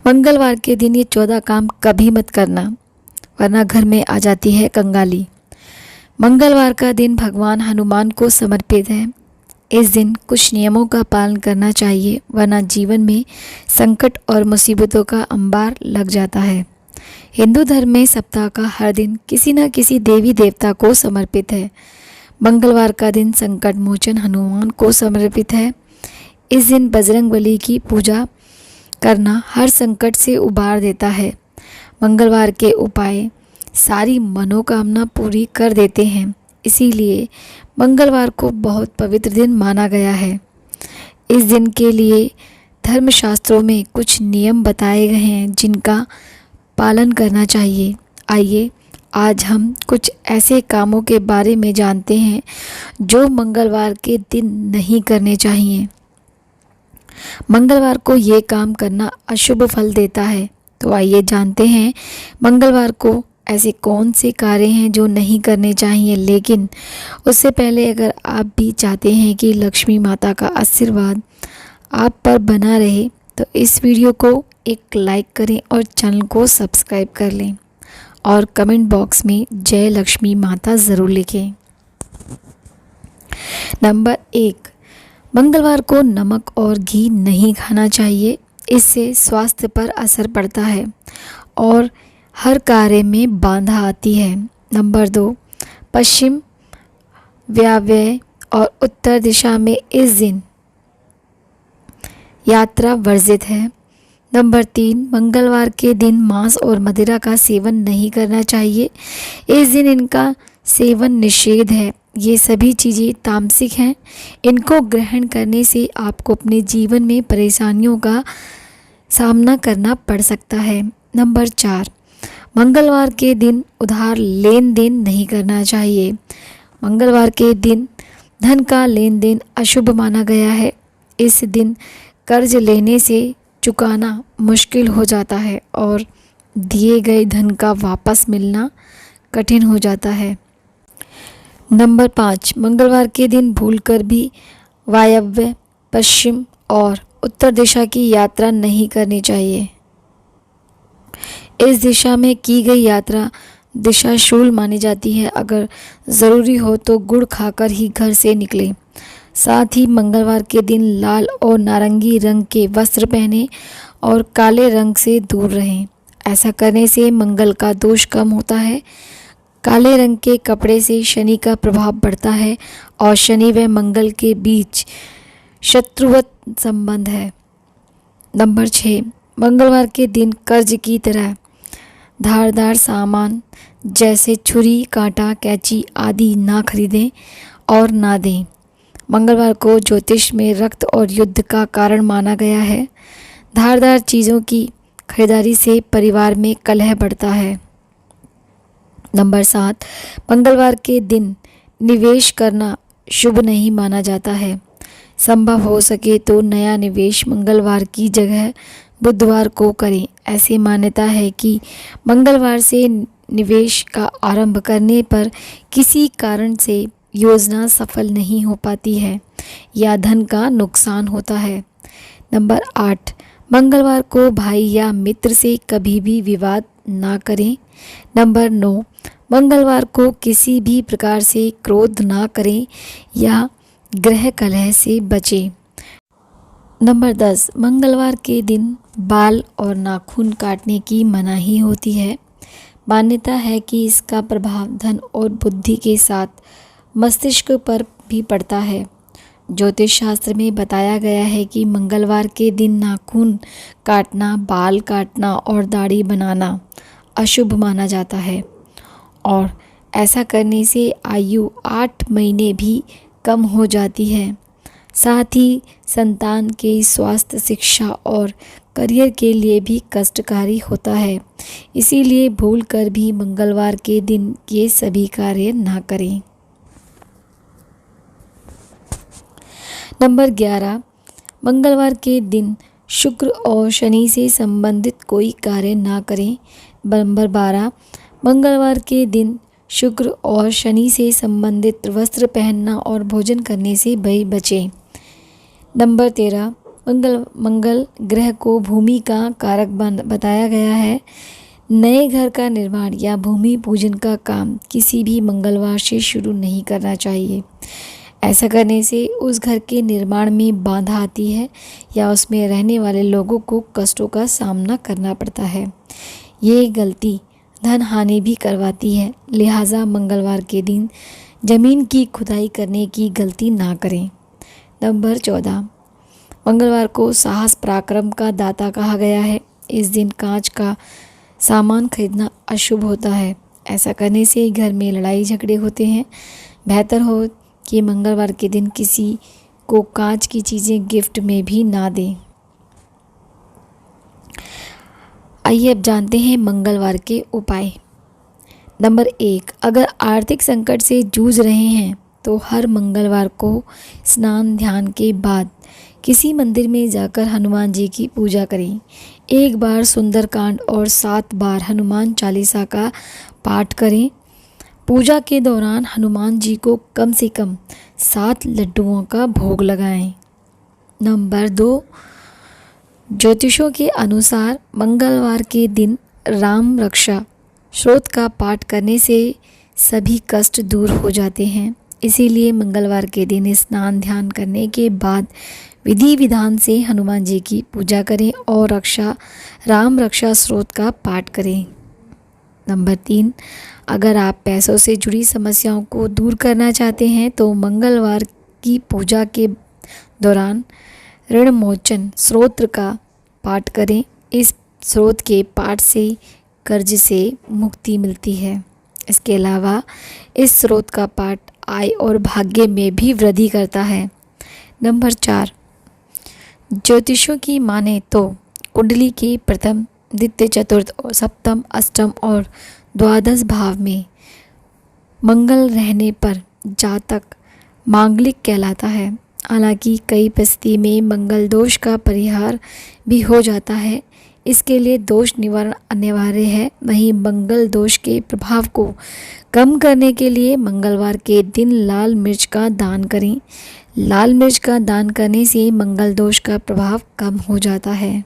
मंगलवार के दिन ये 14 काम कभी मत करना, वरना घर में आ जाती है कंगाली। मंगलवार का दिन भगवान हनुमान को समर्पित है। इस दिन कुछ नियमों का पालन करना चाहिए, वरना जीवन में संकट और मुसीबतों का अंबार लग जाता है। हिंदू धर्म में सप्ताह का हर दिन किसी न किसी देवी देवता को समर्पित है। मंगलवार का दिन संकट मोचन हनुमान को समर्पित है। इस दिन बजरंगबली की पूजा करना हर संकट से उबार देता है। मंगलवार के उपाय सारी मनोकामना पूरी कर देते हैं, इसीलिए मंगलवार को बहुत पवित्र दिन माना गया है। इस दिन के लिए धर्मशास्त्रों में कुछ नियम बताए गए हैं जिनका पालन करना चाहिए। आइए आज हम कुछ ऐसे कामों के बारे में जानते हैं जो मंगलवार के दिन नहीं करने चाहिए। मंगलवार को ये काम करना अशुभ फल देता है, तो आइए जानते हैं मंगलवार को ऐसे कौन से कार्य हैं जो नहीं करने चाहिए। लेकिन उससे पहले अगर आप भी चाहते हैं कि लक्ष्मी माता का आशीर्वाद आप पर बना रहे, तो इस वीडियो को एक लाइक करें और चैनल को सब्सक्राइब कर लें और कमेंट बॉक्स में जय लक्ष्मी माता ज़रूर लिखें। नंबर 1, मंगलवार को नमक और घी नहीं खाना चाहिए। इससे स्वास्थ्य पर असर पड़ता है और हर कार्य में बाधा आती है। नंबर 2, पश्चिम वायव्य और उत्तर दिशा में इस दिन यात्रा वर्जित है। नंबर 3, मंगलवार के दिन मांस और मदिरा का सेवन नहीं करना चाहिए। इस दिन इनका सेवन निषेध है। ये सभी चीज़ें तामसिक हैं। इनको ग्रहण करने से आपको अपने जीवन में परेशानियों का सामना करना पड़ सकता है। नंबर 4, मंगलवार के दिन उधार लेन देन नहीं करना चाहिए। मंगलवार के दिन धन का लेन देन अशुभ माना गया है। इस दिन कर्ज लेने से चुकाना मुश्किल हो जाता है और दिए गए धन का वापस मिलना कठिन हो जाता है। नंबर 5, मंगलवार के दिन भूलकर भी वायव्य, पश्चिम और उत्तर दिशा की यात्रा नहीं करनी चाहिए। इस दिशा में की गई यात्रा दिशाशूल मानी जाती है। अगर ज़रूरी हो तो गुड़ खाकर ही घर से निकलें। साथ ही मंगलवार के दिन लाल और नारंगी रंग के वस्त्र पहने और काले रंग से दूर रहें। ऐसा करने से मंगल का दोष कम होता है। काले रंग के कपड़े से शनि का प्रभाव बढ़ता है और शनि व मंगल के बीच शत्रुवत संबंध है। नंबर 6, मंगलवार के दिन कर्ज की तरह धारदार सामान जैसे छुरी, कांटा, कैंची आदि ना खरीदें और ना दें। मंगलवार को ज्योतिष में रक्त और युद्ध का कारण माना गया है। धारदार चीज़ों की खरीदारी से परिवार में कलह बढ़ता है। नंबर 7, मंगलवार के दिन निवेश करना शुभ नहीं माना जाता है। संभव हो सके तो नया निवेश मंगलवार की जगह बुधवार को करें। ऐसी मान्यता है कि मंगलवार से निवेश का आरंभ करने पर किसी कारण से योजना सफल नहीं हो पाती है या धन का नुकसान होता है। नंबर 8, मंगलवार को भाई या मित्र से कभी भी विवाद ना करें। नंबर 9, मंगलवार को किसी भी प्रकार से क्रोध ना करें या गृह कलह से बचें। नंबर 10, मंगलवार के दिन बाल और नाखून काटने की मनाही होती है। मान्यता है कि इसका प्रभाव धन और बुद्धि के साथ मस्तिष्क पर भी पड़ता है। ज्योतिष शास्त्र में बताया गया है कि मंगलवार के दिन नाखून काटना, बाल काटना और दाढ़ी बनाना अशुभ माना जाता है और ऐसा करने से आयु 8 महीने भी कम हो जाती है। साथ ही संतान के स्वास्थ्य, शिक्षा और करियर के लिए भी कष्टकारी होता है। इसीलिए भूल कर भी मंगलवार के दिन ये सभी कार्य ना करें। नंबर 11, मंगलवार के दिन शुक्र और शनि से संबंधित कोई कार्य ना करें। नंबर 12, मंगलवार के दिन शुक्र और शनि से संबंधित वस्त्र पहनना और भोजन करने से बचें। नंबर 13, मंगल ग्रह को भूमि का कारक बताया गया है। नए घर का निर्माण या भूमि पूजन का काम किसी भी मंगलवार से शुरू नहीं करना चाहिए। ऐसा करने से उस घर के निर्माण में बाधा आती है या उसमें रहने वाले लोगों को कष्टों का सामना करना पड़ता है। ये गलती धन हानि भी करवाती है, लिहाजा मंगलवार के दिन ज़मीन की खुदाई करने की गलती ना करें। नंबर 14, मंगलवार को साहस पराक्रम का दाता कहा गया है। इस दिन कांच का सामान खरीदना अशुभ होता है। ऐसा करने से घर में लड़ाई झगड़े होते हैं। बेहतर हो कि मंगलवार के दिन किसी को कांच की चीज़ें गिफ्ट में भी ना दें। आइए अब जानते हैं मंगलवार के उपाय। नंबर 1, अगर आर्थिक संकट से जूझ रहे हैं तो हर मंगलवार को स्नान ध्यान के बाद किसी मंदिर में जाकर हनुमान जी की पूजा करें। 1 बार सुंदरकांड और 7 बार हनुमान चालीसा का पाठ करें। पूजा के दौरान हनुमान जी को कम से कम 7 लड्डुओं का भोग लगाएं। नंबर 2, ज्योतिषों के अनुसार मंगलवार के दिन राम रक्षा स्तोत्र का पाठ करने से सभी कष्ट दूर हो जाते हैं। इसीलिए मंगलवार के दिन स्नान ध्यान करने के बाद विधि विधान से हनुमान जी की पूजा करें और राम रक्षा स्तोत्र का पाठ करें। नंबर 3, अगर आप पैसों से जुड़ी समस्याओं को दूर करना चाहते हैं तो मंगलवार की पूजा के दौरान ऋण मोचन स्तोत्र का पाठ करें। इस स्तोत्र के पाठ से कर्ज से मुक्ति मिलती है। इसके अलावा इस स्तोत्र का पाठ आय और भाग्य में भी वृद्धि करता है। नंबर 4, ज्योतिषों की माने तो कुंडली के प्रथम, द्वितीय, चतुर्थ और सप्तम, अष्टम और द्वादश भाव में मंगल रहने पर जातक मांगलिक कहलाता है। हालांकि कई परिस्थिति में मंगल दोष का परिहार भी हो जाता है, इसके लिए दोष निवारण अनिवार्य है। वहीं मंगल दोष के प्रभाव को कम करने के लिए मंगलवार के दिन लाल मिर्च का दान करें। लाल मिर्च का दान करने से मंगल दोष का प्रभाव कम हो जाता है।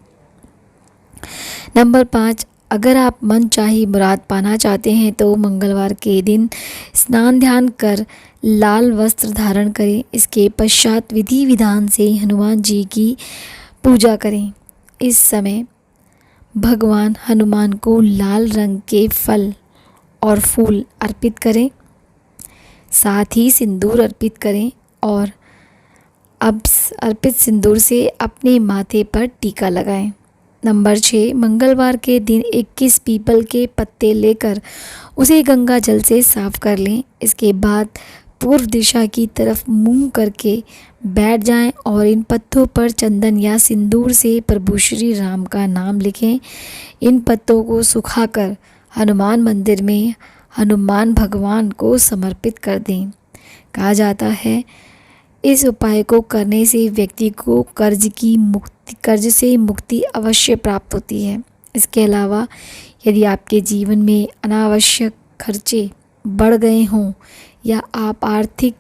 नंबर 5, अगर आप मनचाही मुराद पाना चाहते हैं तो मंगलवार के दिन स्नान ध्यान कर लाल वस्त्र धारण करें। इसके पश्चात विधि विधान से हनुमान जी की पूजा करें। इस समय भगवान हनुमान को लाल रंग के फल और फूल अर्पित करें, साथ ही सिंदूर अर्पित करें और अब अर्पित सिंदूर से अपने माथे पर टीका लगाएं। नंबर 6, मंगलवार के दिन 21 पीपल के पत्ते लेकर उसे गंगा जल से साफ कर लें। इसके बाद पूर्व दिशा की तरफ मुंह करके बैठ जाएं और इन पत्तों पर चंदन या सिंदूर से प्रभु श्री राम का नाम लिखें। इन पत्तों को सुखाकर हनुमान मंदिर में हनुमान भगवान को समर्पित कर दें। कहा जाता है इस उपाय को करने से व्यक्ति को कर्ज से मुक्ति अवश्य प्राप्त होती है। इसके अलावा यदि आपके जीवन में अनावश्यक खर्चे बढ़ गए हों या आप आर्थिक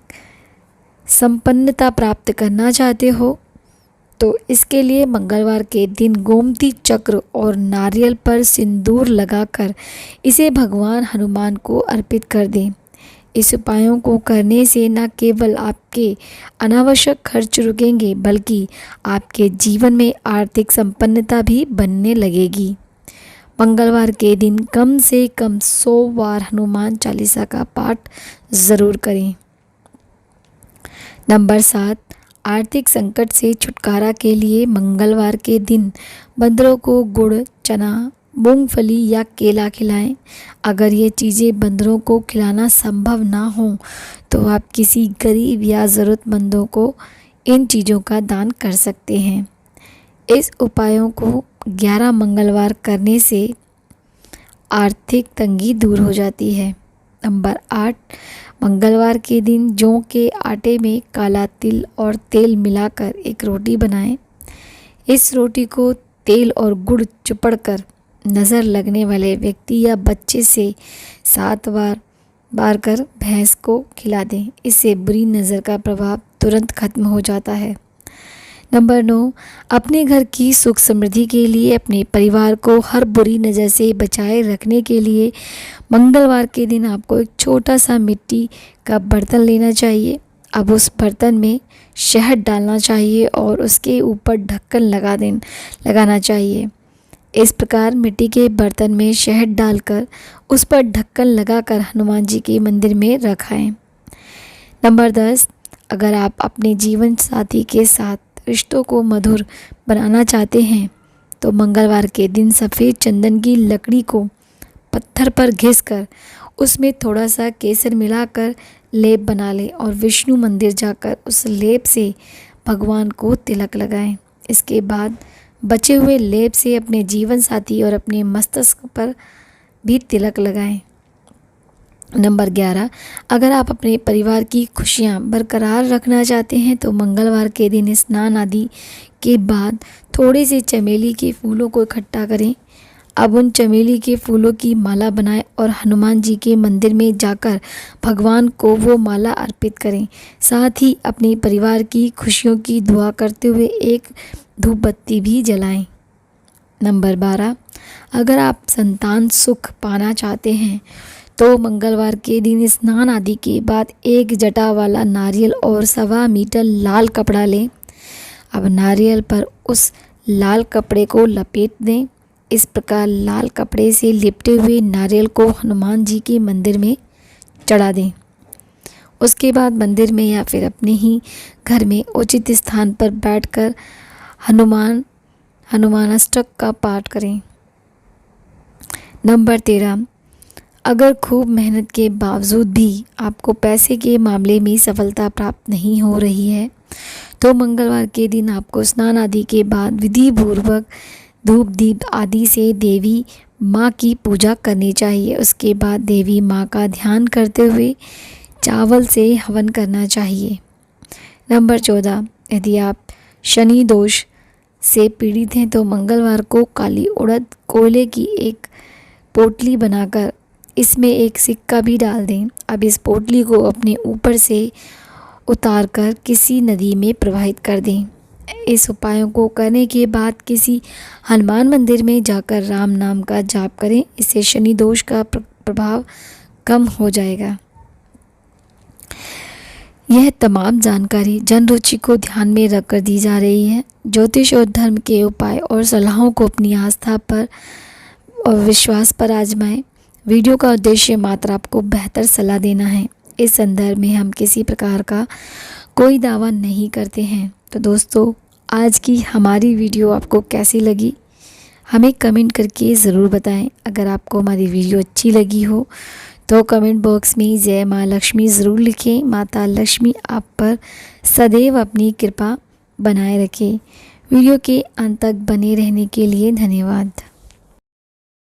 संपन्नता प्राप्त करना चाहते हो तो इसके लिए मंगलवार के दिन गोमती चक्र और नारियल पर सिंदूर लगाकर इसे भगवान हनुमान को अर्पित कर दें। इस उपायों को करने से न केवल आपके अनावश्यक खर्च रुकेंगे बल्कि आपके जीवन में आर्थिक संपन्नता भी बनने लगेगी। मंगलवार के दिन कम से कम 100 बार हनुमान चालीसा का पाठ ज़रूर करें। नंबर 7, आर्थिक संकट से छुटकारा के लिए मंगलवार के दिन बंदरों को गुड़, चना, मूंगफली या केला खिलाएं। अगर ये चीज़ें बंदरों को खिलाना संभव ना हो तो आप किसी गरीब या ज़रूरतमंदों को इन चीज़ों का दान कर सकते हैं। इस उपायों को 11 मंगलवार करने से आर्थिक तंगी दूर हो जाती है। नंबर 8, मंगलवार के दिन जौ के आटे में काला तिल और तेल मिलाकर एक रोटी बनाएं। इस रोटी को तेल और गुड़ चुपड़कर नज़र लगने वाले व्यक्ति या बच्चे से 7 बार कर भैंस को खिला दें। इससे बुरी नज़र का प्रभाव तुरंत खत्म हो जाता है। नंबर 9, अपने घर की सुख समृद्धि के लिए अपने परिवार को हर बुरी नज़र से बचाए रखने के लिए मंगलवार के दिन आपको एक छोटा सा मिट्टी का बर्तन लेना चाहिए। अब उस बर्तन में शहद डालना चाहिए और उसके ऊपर ढक्कन लगाना चाहिए। इस प्रकार मिट्टी के बर्तन में शहद डालकर उस पर ढक्कन लगाकर हनुमान जी के मंदिर में रखाएं। नंबर 10, अगर आप अपने जीवन साथी के साथ रिश्तों को मधुर बनाना चाहते हैं तो मंगलवार के दिन सफ़ेद चंदन की लकड़ी को पत्थर पर घिसकर उसमें थोड़ा सा केसर मिलाकर लेप बना लें और विष्णु मंदिर जाकर उस लेप से भगवान को तिलक लगाएं। इसके बाद बचे हुए लेप से अपने जीवन साथी और अपने मस्तिष्क पर भी तिलक लगाएं। नंबर 11, अगर आप अपने परिवार की खुशियां बरकरार रखना चाहते हैं तो मंगलवार के दिन स्नान आदि के बाद थोड़े से चमेली के फूलों को इकट्ठा करें। अब उन चमेली के फूलों की माला बनाएं और हनुमान जी के मंदिर में जाकर भगवान को वो माला अर्पित करें। साथ ही अपने परिवार की खुशियों की दुआ करते हुए एक धूप बत्ती भी जलाएं। नंबर 12, अगर आप संतान सुख पाना चाहते हैं तो मंगलवार के दिन स्नान आदि के बाद एक जटा वाला नारियल और 1.25 मीटर लाल कपड़ा लें। अब नारियल पर उस लाल कपड़े को लपेट दें। इस प्रकार लाल कपड़े से लिपटे हुए नारियल को हनुमान जी के मंदिर में चढ़ा दें। उसके बाद मंदिर में या फिर अपने ही घर में उचित स्थान पर बैठकर हनुमानाष्टक का पाठ करें। नंबर 13, अगर खूब मेहनत के बावजूद भी आपको पैसे के मामले में सफलता प्राप्त नहीं हो रही है तो मंगलवार के दिन आपको स्नान आदि के बाद विधि पूर्वक धूप दीप आदि से देवी माँ की पूजा करनी चाहिए। उसके बाद देवी माँ का ध्यान करते हुए चावल से हवन करना चाहिए। नंबर 14, यदि आप शनि दोष से पीड़ित हैं तो मंगलवार को काली उड़द कोयले की एक पोटली बनाकर इसमें एक सिक्का भी डाल दें। अब इस पोटली को अपने ऊपर से उतारकर किसी नदी में प्रवाहित कर दें। इस उपायों को करने के बाद किसी हनुमान मंदिर में जाकर राम नाम का जाप करें। इससे शनि दोष का प्रभाव कम हो जाएगा। यह तमाम जानकारी जन रुचि को ध्यान में रखकर दी जा रही है। ज्योतिष और धर्म के उपाय और सलाहों को अपनी आस्था पर और विश्वास पर आजमाएं। वीडियो का उद्देश्य मात्र आपको बेहतर सलाह देना है। इस संदर्भ में हम किसी प्रकार का कोई दावा नहीं करते हैं। तो दोस्तों, आज की हमारी वीडियो आपको कैसी लगी हमें कमेंट करके ज़रूर बताएं। अगर आपको हमारी वीडियो अच्छी लगी हो तो कमेंट बॉक्स में जय माँ लक्ष्मी ज़रूर लिखें। माता लक्ष्मी आप पर सदैव अपनी कृपा बनाए रखें। वीडियो के अंत तक बने रहने के लिए धन्यवाद।